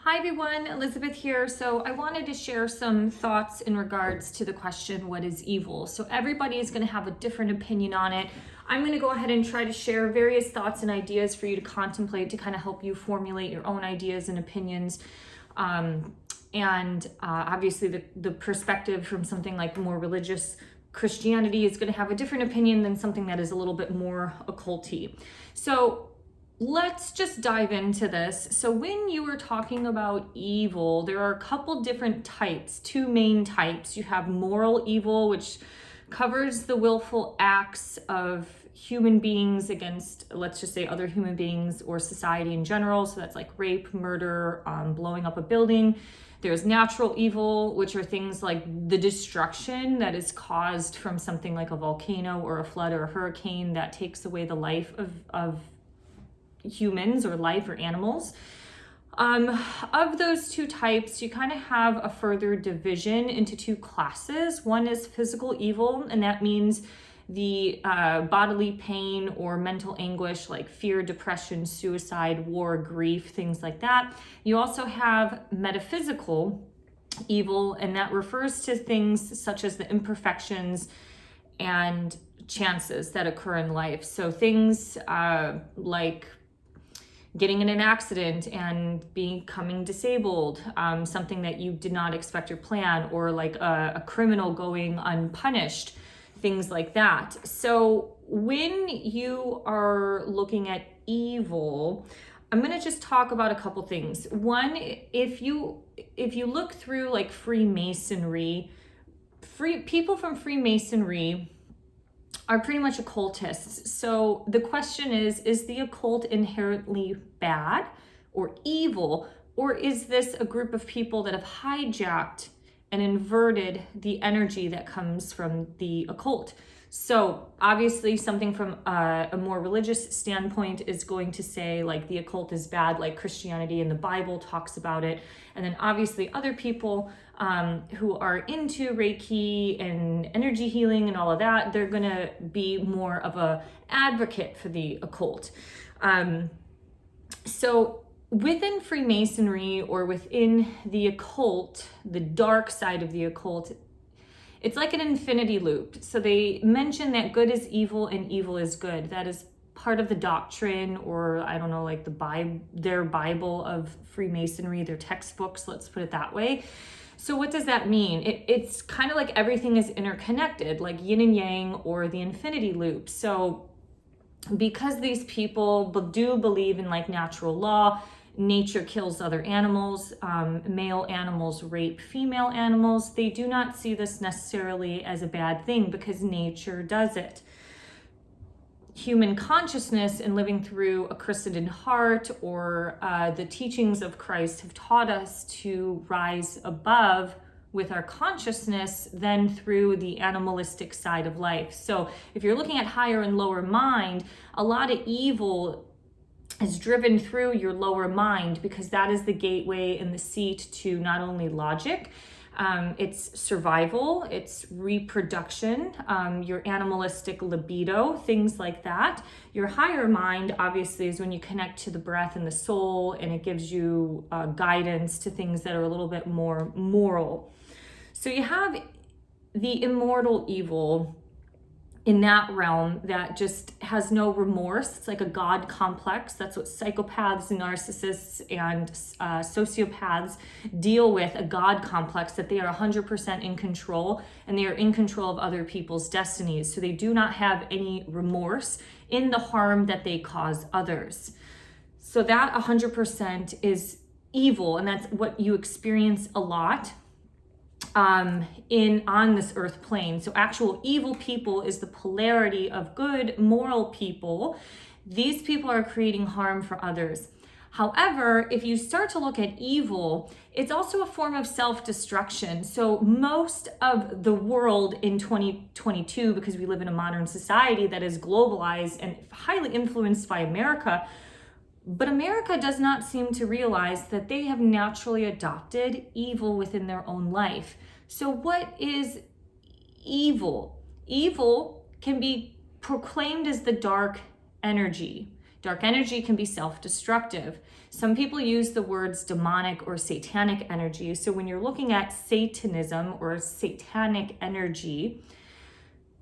Hi everyone, Elizabeth here. So I wanted to share some thoughts in regards to the question, what is evil? So everybody is going to have a different opinion on it. I'm going to go ahead and try to share various thoughts and ideas for you to contemplate to kind of help you formulate your own ideas and opinions. Obviously the perspective from something like more religious Christianity is going to have a different opinion than something that is a little bit more occulty. So let's just dive into this. So when you are talking about evil, there are a couple different types, two main types. You have moral evil, which covers the willful acts of human beings against, let's just say, other human beings or society in general. So that's like rape, murder, blowing up a building. There's natural evil, which are things like the destruction that is caused from something like a volcano or a flood or a hurricane that takes away the life of humans or life or animals. Of those two types, you kind of have a further division into two classes. One is physical evil, and that means the bodily pain or mental anguish like fear, depression, suicide, war, grief, things like that. You also have metaphysical evil, and that refers to things such as the imperfections and chances that occur in life. So things like getting in an accident and becoming disabled, something that you did not expect or plan, or like a criminal going unpunished, things like that. So when you are looking at evil, I'm going to just talk about a couple things. One, if you look through like Freemasonry, people from Freemasonry are pretty much occultists. So the question is the occult inherently bad or evil, or is this a group of people that have hijacked and inverted the energy that comes from the occult? So obviously something from a more religious standpoint is going to say like the occult is bad, like Christianity and the Bible talks about it. And then obviously other people who are into Reiki and energy healing and all of that, they're going to be more of a advocate for the occult. So within Freemasonry or within the occult, the dark side of the occult, it's like an infinity loop. So they mention that good is evil and evil is good. That is part of the doctrine, or I don't know, like their Bible of Freemasonry, their textbooks, let's put it that way. So what does that mean? It's kind of like everything is interconnected, like yin and yang or the infinity loop. So because these people do believe in like natural law, nature kills other animals, male animals rape female animals, they do not see this necessarily as a bad thing because nature does it. Human consciousness and living through a Christian heart or the teachings of Christ have taught us to rise above with our consciousness than through the animalistic side of life. So if you're looking at higher and lower mind, a lot of evil is driven through your lower mind because that is the gateway and the seat to not only logic, it's survival, it's reproduction, your animalistic libido, things like that. Your higher mind, obviously, is when you connect to the breath and the soul, and it gives you guidance to things that are a little bit more moral. So you have the immortal evil in that realm that just has no remorse. It's like a God complex. That's what psychopaths, narcissists, and sociopaths deal with, a God complex, that they are 100% in control and they are in control of other people's destinies. So they do not have any remorse in the harm that they cause others. So that 100% is evil, and that's what you experience a lot on this earth plane. So actual evil people is the polarity of good moral people. These people are creating harm for others. However, if you start to look at evil, it's also a form of self-destruction. So most of the world in 2022, because we live in a modern society that is globalized and highly influenced by America, but America does not seem to realize that they have naturally adopted evil within their own life. So what is evil? Evil can be proclaimed as the dark energy. Dark energy can be self-destructive. Some people use the words demonic or satanic energy. So when you're looking at Satanism or satanic energy,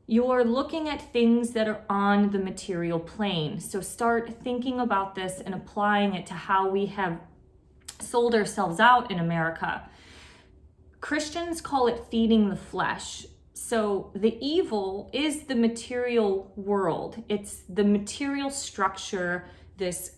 you're looking at things that are on the material plane. So start thinking about this and applying it to how we have sold ourselves out in America. Christians call it feeding the flesh. So the evil is the material world. It's the material structure, this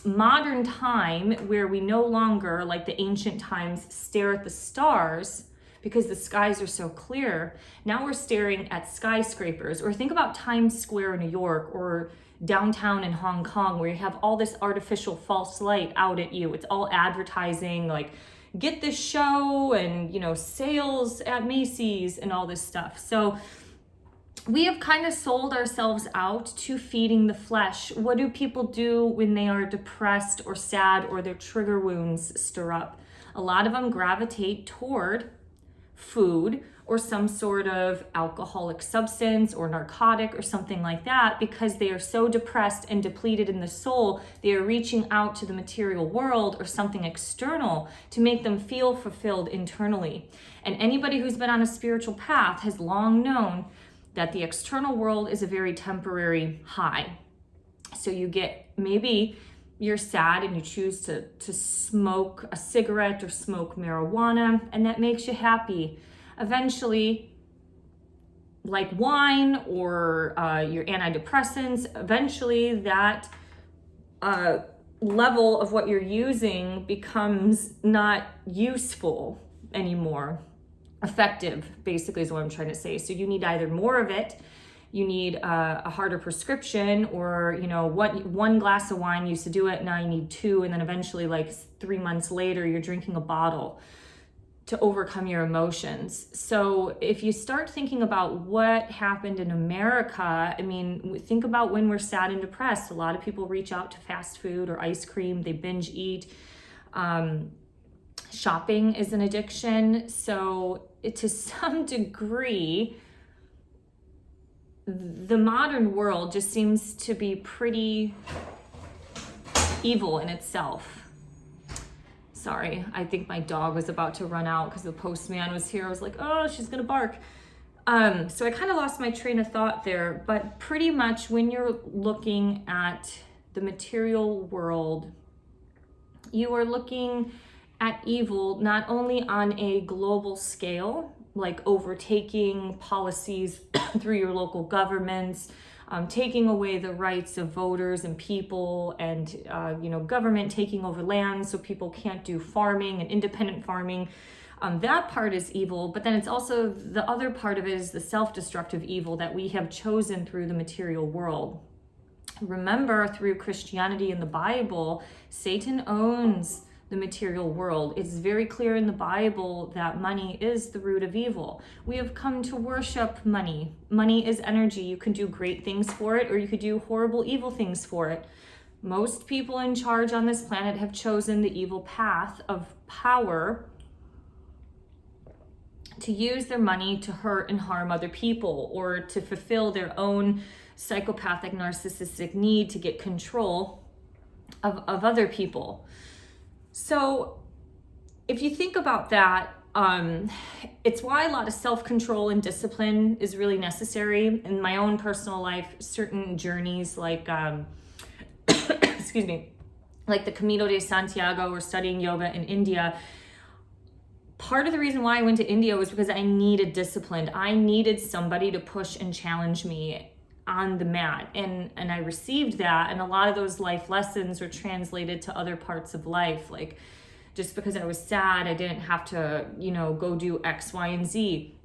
modern time where we no longer, like the ancient times, stare at the stars because the skies are so clear. Now we're staring at skyscrapers. Or think about Times Square in New York or downtown in Hong Kong, where you have all this artificial false light out at you. It's all advertising, like get this show and, you know, sales at Macy's and all this stuff. So we have kind of sold ourselves out to feeding the flesh. What do people do when they are depressed or sad or their trigger wounds stir up? A lot of them gravitate toward food or some sort of alcoholic substance or narcotic or something like that, because they are so depressed and depleted in the soul. They are reaching out to the material world or something external to make them feel fulfilled internally. And anybody who's been on a spiritual path has long known that the external world is a very temporary high. So you get, maybe you're sad and you choose to smoke a cigarette or smoke marijuana, and that makes you happy. Eventually, like wine or your antidepressants, eventually that level of what you're using becomes not useful anymore. Effective, basically, is what I'm trying to say. So you need either more of it, you need a harder prescription, or, you know, what one glass of wine used to do it, now you need two, and then eventually, like 3 months later, you're drinking a bottle to overcome your emotions. So if you start thinking about what happened in America, I mean, think about when we're sad and depressed. A lot of people reach out to fast food or ice cream, they binge eat. Shopping is an addiction. So to some degree, the modern world just seems to be pretty evil in itself. Sorry, I think my dog was about to run out because the postman was here. I was like, oh, she's gonna bark. So I kind of lost my train of thought there, but pretty much when you're looking at the material world, you are looking at evil not only on a global scale, like overtaking policies through your local governments, taking away the rights of voters and people, and government taking over land so people can't do farming and independent farming. That part is evil, but then it's also the other part of it is the self-destructive evil that we have chosen through the material world. Remember, through Christianity and the Bible, Satan owns the material world. It's very clear in the Bible that money is the root of evil. We have come to worship money. Money is energy. You can do great things for it, or you could do horrible, evil things for it. Most people in charge on this planet have chosen the evil path of power to use their money to hurt and harm other people, or to fulfill their own psychopathic, narcissistic need to get control of other people. So if you think about that, it's why a lot of self-control and discipline is really necessary. In my own personal life, certain journeys like, excuse me, like the Camino de Santiago or studying yoga in India, part of the reason why I went to India was because I needed discipline. I needed somebody to push and challenge me on the mat, and I received that, and a lot of those life lessons are translated to other parts of life. Like, just because I was sad, I didn't have to, go do X, Y, and Z.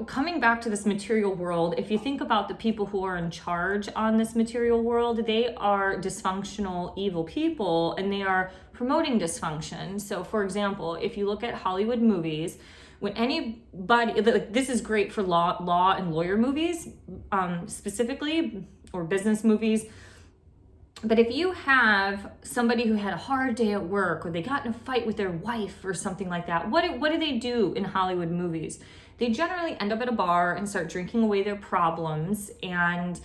Coming back to this material world, if you think about the people who are in charge on this material world, they are dysfunctional, evil people, and they are promoting dysfunction. So for example, if you look at Hollywood movies, when anybody, this is great for law and lawyer movies, specifically, or business movies. But if you have somebody who had a hard day at work, or they got in a fight with their wife or something like that, what do they do in Hollywood movies? They generally end up at a bar and start drinking away their problems, and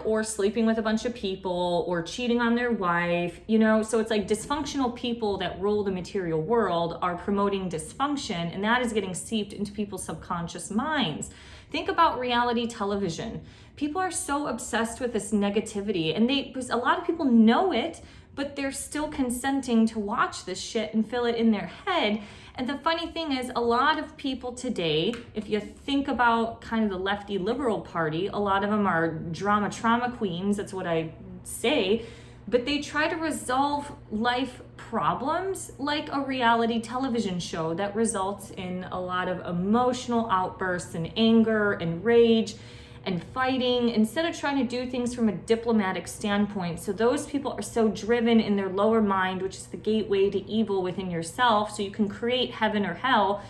or sleeping with a bunch of people, or cheating on their wife, you know? So it's like dysfunctional people that rule the material world are promoting dysfunction, and that is getting seeped into people's subconscious minds. Think about reality television. People are so obsessed with this negativity, and because a lot of people know it, but they're still consenting to watch this shit and feel it in their head. And the funny thing is, a lot of people today, if you think about kind of the lefty liberal party, a lot of them are trauma queens, that's what I say, but they try to resolve life problems like a reality television show that results in a lot of emotional outbursts and anger and rage and fighting, instead of trying to do things from a diplomatic standpoint. So those people are so driven in their lower mind, which is the gateway to evil within yourself, so you can create heaven or hell.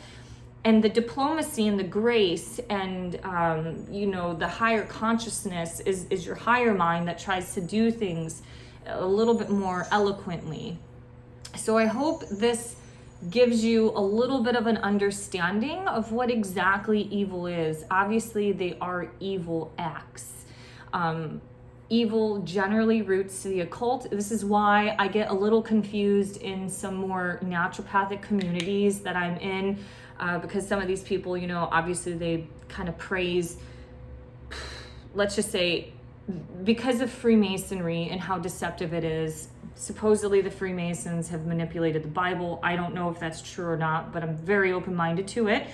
And the diplomacy and the grace and the higher consciousness is your higher mind that tries to do things a little bit more eloquently. So I hope this gives you a little bit of an understanding of what exactly evil is. Obviously, they are evil acts. Evil generally roots to the occult. This is why I get a little confused in some more naturopathic communities that I'm in, because some of these people, obviously they kind of praise, let's just say, because of Freemasonry and how deceptive it is. Supposedly the Freemasons have manipulated the Bible. I don't know if that's true or not, but I'm very open-minded to it,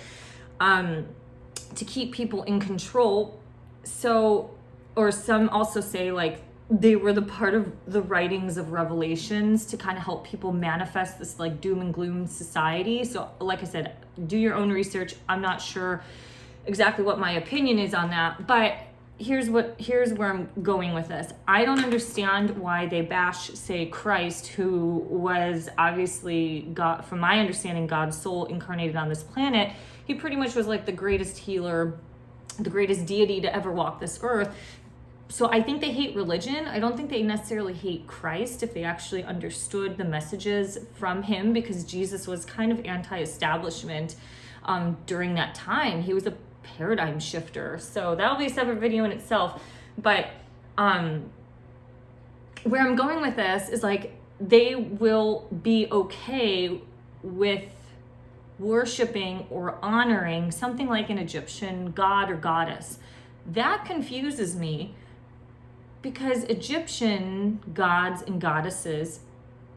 to keep people in control. So, or some also say like they were the part of the writings of Revelations to kind of help people manifest this like doom and gloom society. So like I said, do your own research. I'm not sure exactly what my opinion is on that, but here's where I'm going with this. I don't understand why they bash, say, Christ, who was obviously God, from my understanding, God's soul incarnated on this planet. He pretty much was like the greatest healer, the greatest deity to ever walk this earth. So I think they hate religion. I don't think they necessarily hate Christ if they actually understood the messages from him, because Jesus was kind of anti-establishment during that time. He was a paradigm shifter. So that'll be a separate video in itself. But where I'm going with this is like they will be okay with worshiping or honoring something like an Egyptian god or goddess. That confuses me, because Egyptian gods and goddesses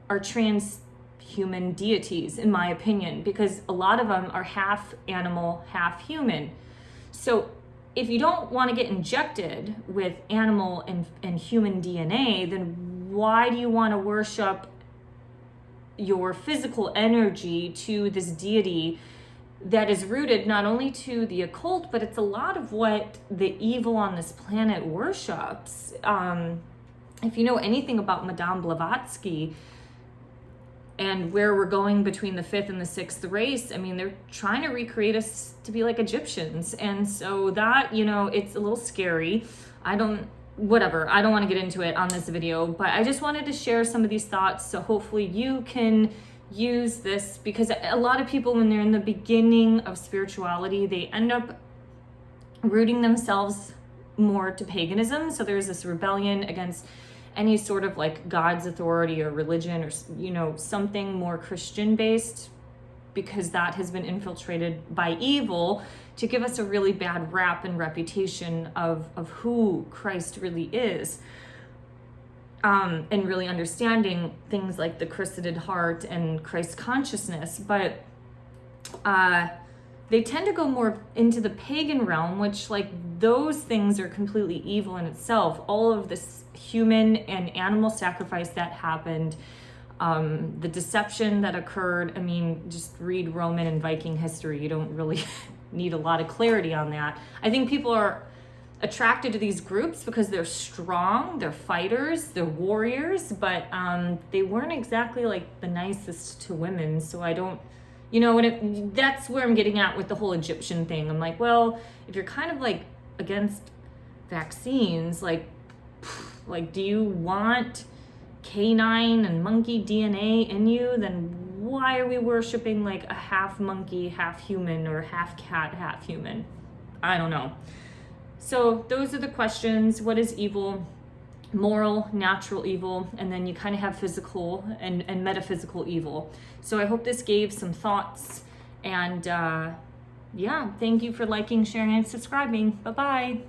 are transhuman deities, in my opinion, because a lot of them are half animal, half human. So if you don't want to get injected with animal and human DNA, then why do you want to worship your physical energy to this deity that is rooted not only to the occult, but it's a lot of what the evil on this planet worships? If you know anything about Madame Blavatsky and where we're going between the fifth and the sixth race, I mean, they're trying to recreate us to be like Egyptians. And so that, it's a little scary. I don't want to get into it on this video, but I just wanted to share some of these thoughts. So hopefully you can use this, because a lot of people, when they're in the beginning of spirituality, they end up rooting themselves more to paganism. So there's this rebellion against any sort of like God's authority or religion, or something more Christian based, because that has been infiltrated by evil to give us a really bad rap and reputation of who Christ really is, and really understanding things like the chrysated heart and Christ consciousness. But they tend to go more into the pagan realm, which like those things are completely evil in itself. All of this human and animal sacrifice that happened, the deception that occurred. I mean, just read Roman and Viking history. You don't really need a lot of clarity on that. I think people are attracted to these groups because they're strong, they're fighters, they're warriors, but they weren't exactly like the nicest to women. So I don't, that's where I'm getting at with the whole Egyptian thing. I'm like, well, if you're kind of like against vaccines, like do you want canine and monkey DNA in you, then why are we worshiping like a half monkey, half human, or half cat, half human? I don't know. So those are the questions. What is evil? Moral, natural evil, and then you kind of have physical and metaphysical evil. So I hope this gave some thoughts, and yeah, thank you for liking, sharing, and subscribing. Bye-bye.